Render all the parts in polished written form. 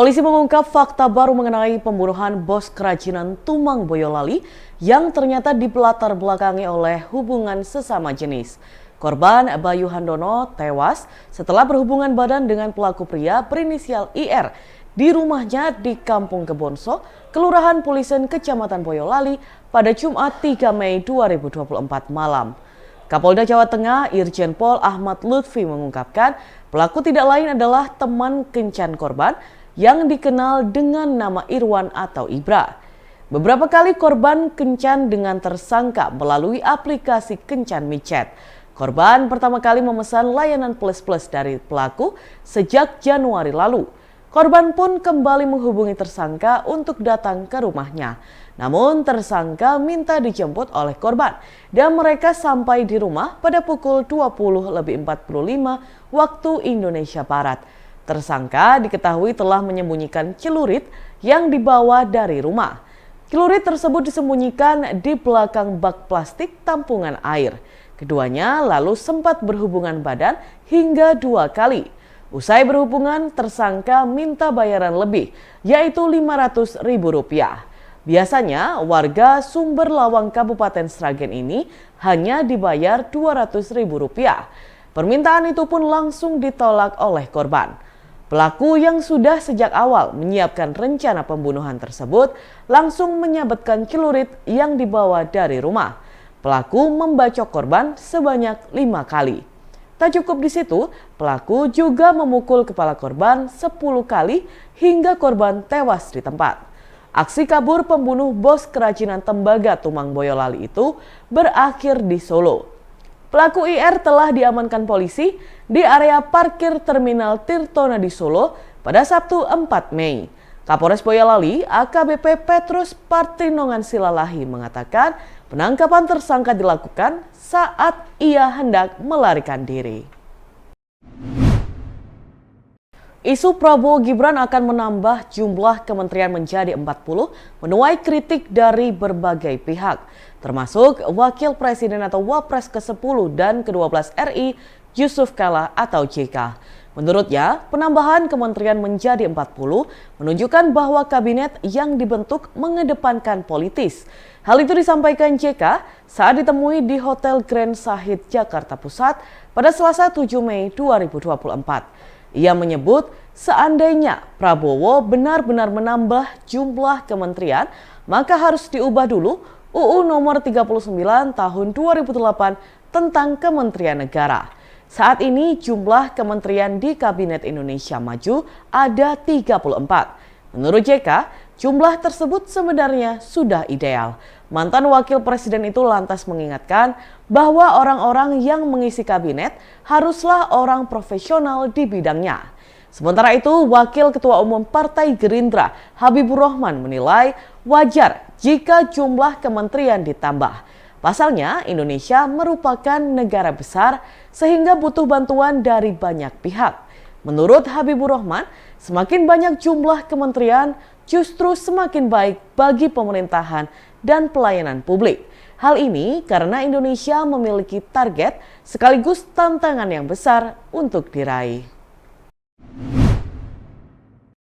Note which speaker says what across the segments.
Speaker 1: Polisi mengungkap fakta baru mengenai pembunuhan bos kerajinan Tumang Boyolali yang ternyata dibelatar belakangi oleh hubungan sesama jenis. Korban Bayu Handono tewas setelah berhubungan badan dengan pelaku pria berinisial IR di rumahnya di Kampung Kebonso, Kelurahan Pulisen, Kecamatan Boyolali pada Jumat 3 Mei 2024 malam. Kapolda Jawa Tengah Irjen Pol Ahmad Lutfi mengungkapkan pelaku tidak lain adalah teman kencan korban yang dikenal dengan nama Irwan atau Ibra. Beberapa kali korban kencan dengan tersangka melalui aplikasi kencan micet. Korban pertama kali memesan layanan plus-plus dari pelaku sejak Januari lalu. Korban pun kembali menghubungi tersangka untuk datang ke rumahnya. Namun tersangka minta dijemput oleh korban dan mereka sampai di rumah pada pukul 20.45 waktu Indonesia Barat. Tersangka diketahui telah menyembunyikan celurit yang dibawa dari rumah. Celurit tersebut disembunyikan di belakang bak plastik tampungan air. Keduanya lalu sempat berhubungan badan hingga 2 kali. Usai berhubungan, tersangka minta bayaran lebih, yaitu Rp500.000. Biasanya warga Sumber Lawang Kabupaten Sragen ini hanya dibayar Rp200.000. Permintaan itu pun langsung ditolak oleh korban. Pelaku yang sudah sejak awal menyiapkan rencana pembunuhan tersebut langsung menyabetkan celurit yang dibawa dari rumah. Pelaku membacok korban sebanyak 5 kali. Tak cukup di situ, pelaku juga memukul kepala korban 10 kali hingga korban tewas di tempat. Aksi kabur pembunuh bos kerajinan tembaga Tumang Boyolali itu berakhir di Solo. Pelaku IR telah diamankan polisi di area parkir Terminal Tirtonadi Solo pada Sabtu 4 Mei. Kapolres Boyolali AKBP Petrus Partinongan Silalahi mengatakan penangkapan tersangka dilakukan saat ia hendak melarikan diri. Isu Prabowo Gibran akan menambah jumlah kementerian menjadi 40 menuai kritik dari berbagai pihak, termasuk Wakil Presiden atau Wapres ke-10 dan ke-12 RI Yusuf Kala atau JK. Menurutnya, penambahan kementerian menjadi 40 menunjukkan bahwa kabinet yang dibentuk mengedepankan politis. Hal itu disampaikan JK saat ditemui di Hotel Grand Sahid Jakarta Pusat pada Selasa 7 Mei 2024. Ia menyebut seandainya Prabowo benar-benar menambah jumlah kementerian, maka harus diubah dulu UU nomor 39 tahun 2008 tentang Kementerian Negara. Saat ini jumlah kementerian di Kabinet Indonesia Maju ada 34. Menurut JK, jumlah tersebut sebenarnya sudah ideal. Mantan wakil presiden itu lantas mengingatkan bahwa orang-orang yang mengisi kabinet haruslah orang profesional di bidangnya. Sementara itu, Wakil Ketua Umum Partai Gerindra Habibur Rahman menilai wajar jika jumlah kementerian ditambah. Pasalnya, Indonesia merupakan negara besar sehingga butuh bantuan dari banyak pihak. Menurut Habibur Rahman, semakin banyak jumlah kementerian justru semakin baik bagi pemerintahan dan pelayanan publik. Hal ini karena Indonesia memiliki target sekaligus tantangan yang besar untuk diraih.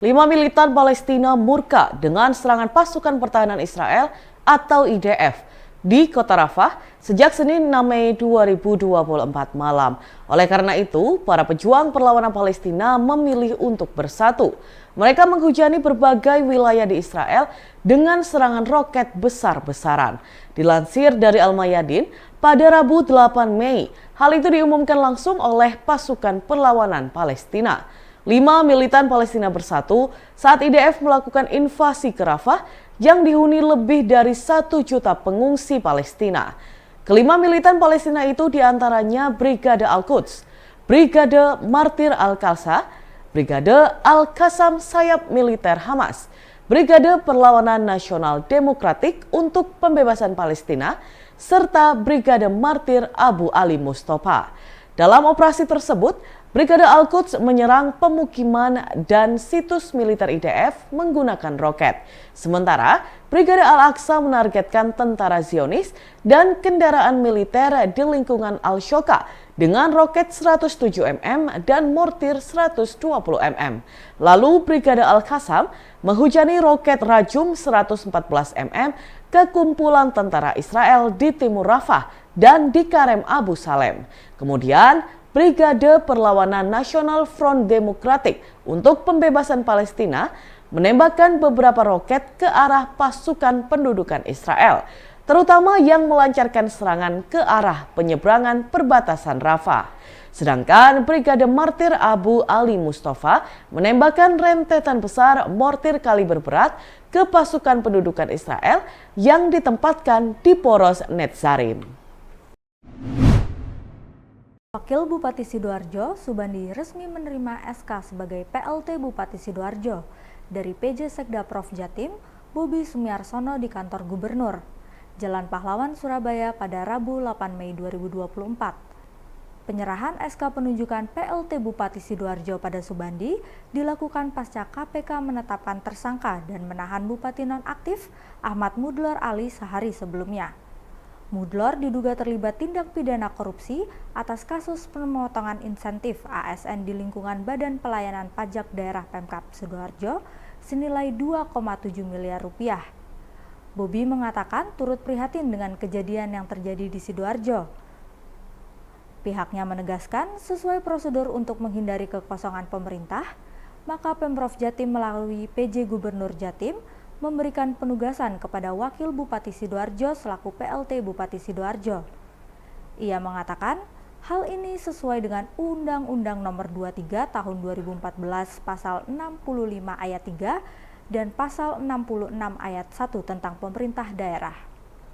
Speaker 1: 5 militan Palestina murka dengan serangan pasukan pertahanan Israel atau IDF di kota Rafah sejak Senin 6 Mei 2024 malam. Oleh karena itu, para pejuang perlawanan Palestina memilih untuk bersatu. Mereka menghujani berbagai wilayah di Israel dengan serangan roket besar-besaran. Dilansir dari Al-Mayadin, pada Rabu 8 Mei, hal itu diumumkan langsung oleh pasukan perlawanan Palestina. 5 militan Palestina bersatu saat IDF melakukan invasi ke Rafah yang dihuni lebih dari 1 juta pengungsi Palestina. Kelima militan Palestina itu diantaranya Brigade Al-Quds, Brigade Martir Al-Qalsa, Brigade Al-Qassam Sayap Militer Hamas, Brigade Perlawanan Nasional Demokratik untuk Pembebasan Palestina, serta Brigade Martir Abu Ali Mustafa. Dalam operasi tersebut, Brigade Al-Quds menyerang pemukiman dan situs militer IDF menggunakan roket. Sementara Brigade Al-Aqsa menargetkan tentara Zionis dan kendaraan militer di lingkungan Al-Shoka dengan roket 107 mm dan mortir 120 mm. Lalu Brigade Al-Qassam menghujani roket Rajum 114 mm ke kumpulan tentara Israel di Timur Rafah dan di Karem Abu Salem. Kemudian Brigade Perlawanan Nasional Front Demokratik untuk Pembebasan Palestina menembakkan beberapa roket ke arah pasukan pendudukan Israel, terutama yang melancarkan serangan ke arah penyeberangan perbatasan Rafah. Sedangkan Brigade Martir Abu Ali Mustafa menembakkan rentetan besar mortir kaliber berat ke pasukan pendudukan Israel yang ditempatkan di poros Netzarim.
Speaker 2: Wakil Bupati Sidoarjo, Subandi resmi menerima SK sebagai PLT Bupati Sidoarjo dari PJ Sekda Prof Jatim, Bobi Sumiarsono di kantor Gubernur, Jalan Pahlawan, Surabaya pada Rabu 8 Mei 2024. Penyerahan SK penunjukan PLT Bupati Sidoarjo pada Subandi dilakukan pasca KPK menetapkan tersangka dan menahan Bupati nonaktif Ahmad Mudlor Ali sehari sebelumnya. Mudlor diduga terlibat tindak pidana korupsi atas kasus pemotongan insentif ASN di lingkungan Badan Pelayanan Pajak Daerah Pemkab Sidoarjo senilai 2,7 miliar rupiah. Bobi mengatakan turut prihatin dengan kejadian yang terjadi di Sidoarjo. Pihaknya menegaskan sesuai prosedur untuk menghindari kekosongan pemerintah, maka Pemprov Jatim melalui PJ Gubernur Jatim memberikan penugasan kepada Wakil Bupati Sidoarjo selaku PLT Bupati Sidoarjo. Ia mengatakan hal ini sesuai dengan Undang-Undang Nomor 23 Tahun 2014 Pasal 65 Ayat 3 dan Pasal 66 Ayat 1 tentang pemerintah daerah.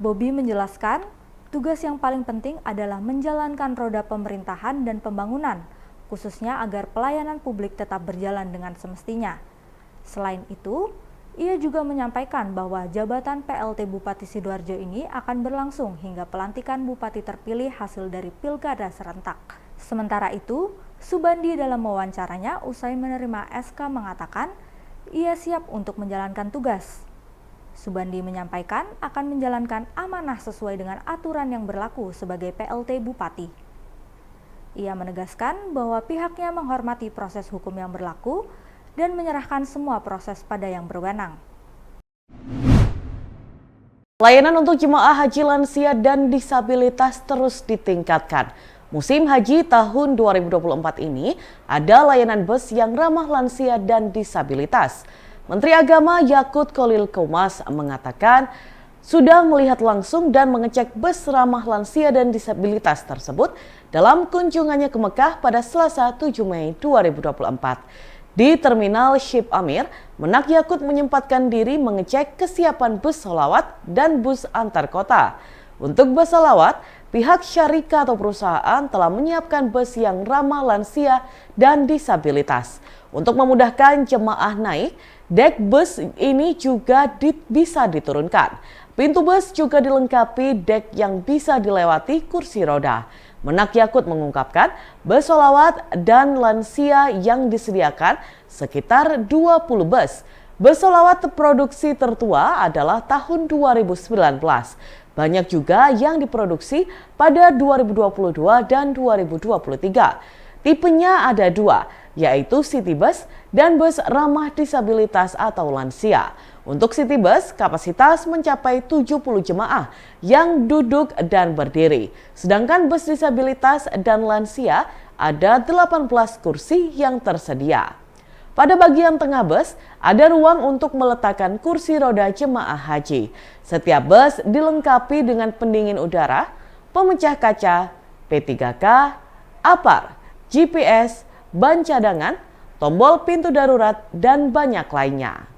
Speaker 2: Bobi menjelaskan, tugas yang paling penting adalah menjalankan roda pemerintahan dan pembangunan, khususnya agar pelayanan publik tetap berjalan dengan semestinya. Selain itu, ia juga menyampaikan bahwa jabatan PLT Bupati Sidoarjo ini akan berlangsung hingga pelantikan Bupati terpilih hasil dari Pilkada serentak. Sementara itu, Subandi dalam wawancaranya usai menerima SK mengatakan ia siap untuk menjalankan tugas. Subandi menyampaikan akan menjalankan amanah sesuai dengan aturan yang berlaku sebagai PLT Bupati. Ia menegaskan bahwa pihaknya menghormati proses hukum yang berlaku dan menyerahkan semua proses pada yang berwenang.
Speaker 1: Layanan untuk jemaah haji lansia dan disabilitas terus ditingkatkan. Musim haji tahun 2024 ini ada layanan bus yang ramah lansia dan disabilitas. Menteri Agama Yakut Kholil Qomas mengatakan sudah melihat langsung dan mengecek bus ramah lansia dan disabilitas tersebut dalam kunjungannya ke Mekah pada Selasa 7 Mei 2024. Di Terminal Ship Amir, Menak Yakut menyempatkan diri mengecek kesiapan bus sholawat dan bus antar kota. Untuk bus sholawat, pihak syarikat atau perusahaan telah menyiapkan bus yang ramah lansia dan disabilitas. Untuk memudahkan jemaah naik, dek bus ini juga bisa diturunkan. Pintu bus juga dilengkapi dek yang bisa dilewati kursi roda. Menak Yakut mengungkapkan bus sholawat dan lansia yang disediakan sekitar 20 bus. Bus sholawat produksi tertua adalah tahun 2019. Banyak juga yang diproduksi pada 2022 dan 2023. Tipenya ada dua, yaitu City Bus dan bus ramah disabilitas atau lansia. Untuk City Bus, kapasitas mencapai 70 jemaah yang duduk dan berdiri. Sedangkan bus disabilitas dan lansia ada 18 kursi yang tersedia. Pada bagian tengah bus, ada ruang untuk meletakkan kursi roda jemaah haji. Setiap bus dilengkapi dengan pendingin udara, pemecah kaca, P3K, APAR, GPS, ban cadangan, tombol pintu darurat, dan banyak lainnya.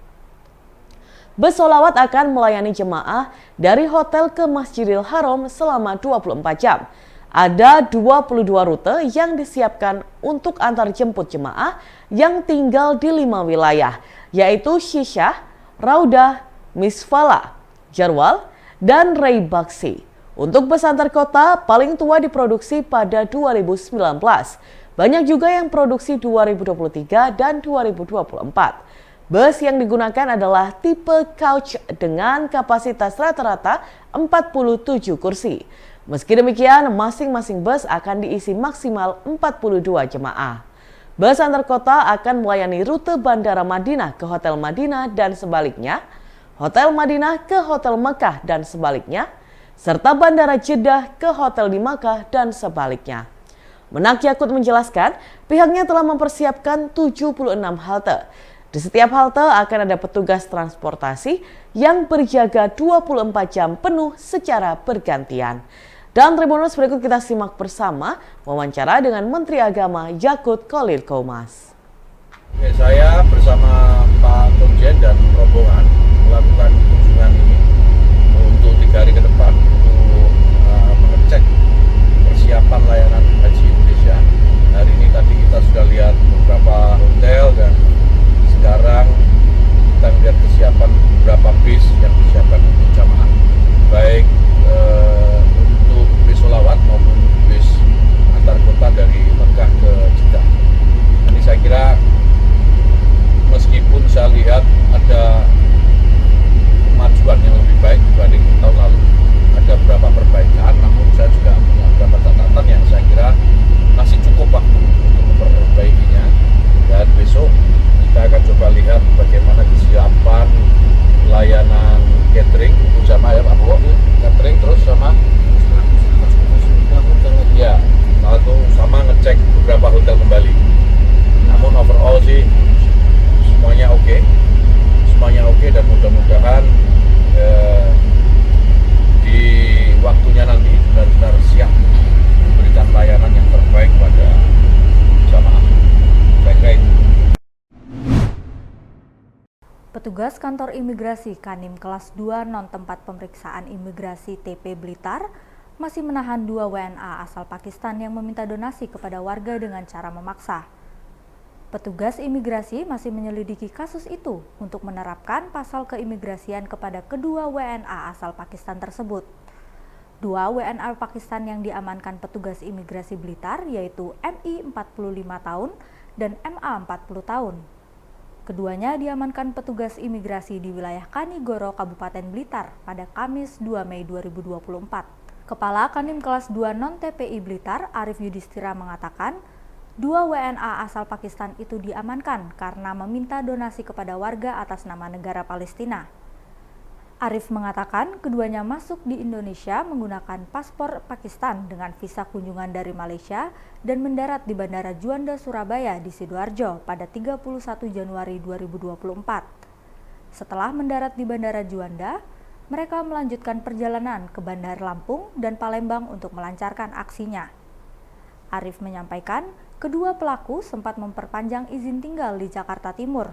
Speaker 1: Bus sholawat akan melayani jemaah dari hotel ke Masjidil Haram selama 24 jam. Ada 22 rute yang disiapkan untuk antar jemput jemaah yang tinggal di 5 wilayah, yaitu Syisyah, Raudah, Misfala, Jarwal, dan Reibaksi. Untuk bus antar kota paling tua diproduksi pada 2019. Banyak juga yang produksi 2023 dan 2024. Bus yang digunakan adalah tipe couch dengan kapasitas rata-rata 47 kursi. Meski demikian, masing-masing bus akan diisi maksimal 42 jemaah. Bus antar kota akan melayani rute Bandara Madinah ke Hotel Madinah dan sebaliknya, Hotel Madinah ke Hotel Mekah dan sebaliknya, serta Bandara Jeddah ke Hotel di Makkah dan sebaliknya. Menak Yakut menjelaskan, pihaknya telah mempersiapkan 76 halte. Di setiap halte akan ada petugas transportasi yang berjaga 24 jam penuh secara bergantian. Dan Tribunnews, berikut kita simak bersama wawancara dengan Menteri Agama Yakut Khalil Qomas.
Speaker 3: Saya bersama Pak Komjen dan rombongan melakukan kunjungan ini untuk 3 hari ke depan untuk mengecek persiapan layanan haji Indonesia. Hari ini tadi kita sudah lihat beberapa hotel dan sekarang kita melihat kesiapan beberapa bis yang disiapkan untuk jamaah, baik untuk bis sholawat maupun bis antar kota dari Mekah ke Jeddah. Ini saya kira meskipun saya lihat ada kemajuan yang lebih baik dibanding tahun lalu, ada beberapa perbaikan, namun saya juga punya beberapa catatan yang saya kira masih cukup waktu untuk memperbaikinya. Dan besok kita akan coba lihat bagaimana kesiapan layanan catering sama ya Pak Bo, catering terus sama ya, lalu sama ngecek beberapa hotel kembali. Namun overall sih semuanya oke dan mudah-mudahan di waktunya nanti benar-benar siap memberikan layanan yang terbaik pada jamaah. Baik.
Speaker 2: Petugas kantor imigrasi Kanim kelas 2 non tempat pemeriksaan imigrasi TP Blitar masih menahan 2 WNA asal Pakistan yang meminta donasi kepada warga dengan cara memaksa. Petugas imigrasi masih menyelidiki kasus itu untuk menerapkan pasal keimigrasian kepada kedua WNA asal Pakistan tersebut. 2 WNA Pakistan yang diamankan petugas imigrasi Blitar yaitu MI 45 tahun dan MA 40 tahun. Keduanya diamankan petugas imigrasi di wilayah Kanigoro, Kabupaten Blitar pada Kamis 2 Mei 2024. Kepala Kanim kelas 2 non-TPI Blitar, Arif Yudhistira mengatakan, 2 WNA asal Pakistan itu diamankan karena meminta donasi kepada warga atas nama negara Palestina. Arif mengatakan keduanya masuk di Indonesia menggunakan paspor Pakistan dengan visa kunjungan dari Malaysia dan mendarat di Bandara Juanda Surabaya di Sidoarjo pada 31 Januari 2024. Setelah mendarat di Bandara Juanda, mereka melanjutkan perjalanan ke Bandar Lampung dan Palembang untuk melancarkan aksinya. Arif menyampaikan, kedua pelaku sempat memperpanjang izin tinggal di Jakarta Timur.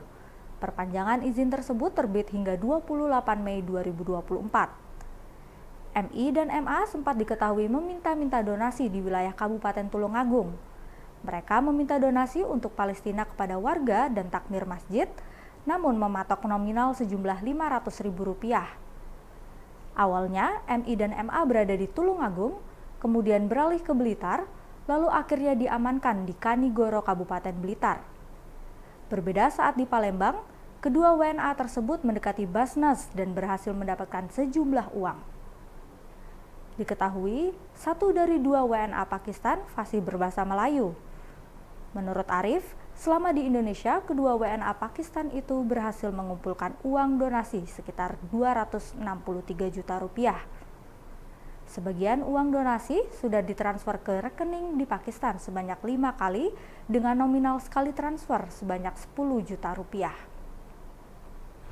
Speaker 2: Perpanjangan izin tersebut terbit hingga 28 Mei 2024. MI dan MA sempat diketahui meminta-minta donasi di wilayah Kabupaten Tulungagung. Mereka meminta donasi untuk Palestina kepada warga dan takmir masjid, namun mematok nominal sejumlah Rp500.000. Awalnya, MI dan MA berada di Tulungagung, kemudian beralih ke Blitar, lalu akhirnya diamankan di Kanigoro, Kabupaten Blitar. Berbeda saat di Palembang, kedua WNA tersebut mendekati Basnas dan berhasil mendapatkan sejumlah uang. Diketahui, 1 dari 2 WNA Pakistan fasih berbahasa Melayu. Menurut Arif, selama di Indonesia, kedua WNA Pakistan itu berhasil mengumpulkan uang donasi sekitar Rp263 juta. Sebagian uang donasi sudah ditransfer ke rekening di Pakistan sebanyak 5 kali dengan nominal sekali transfer sebanyak Rp10 juta.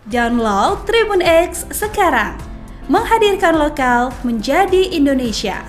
Speaker 4: Download Tribun X sekarang, menghadirkan lokal menjadi Indonesia.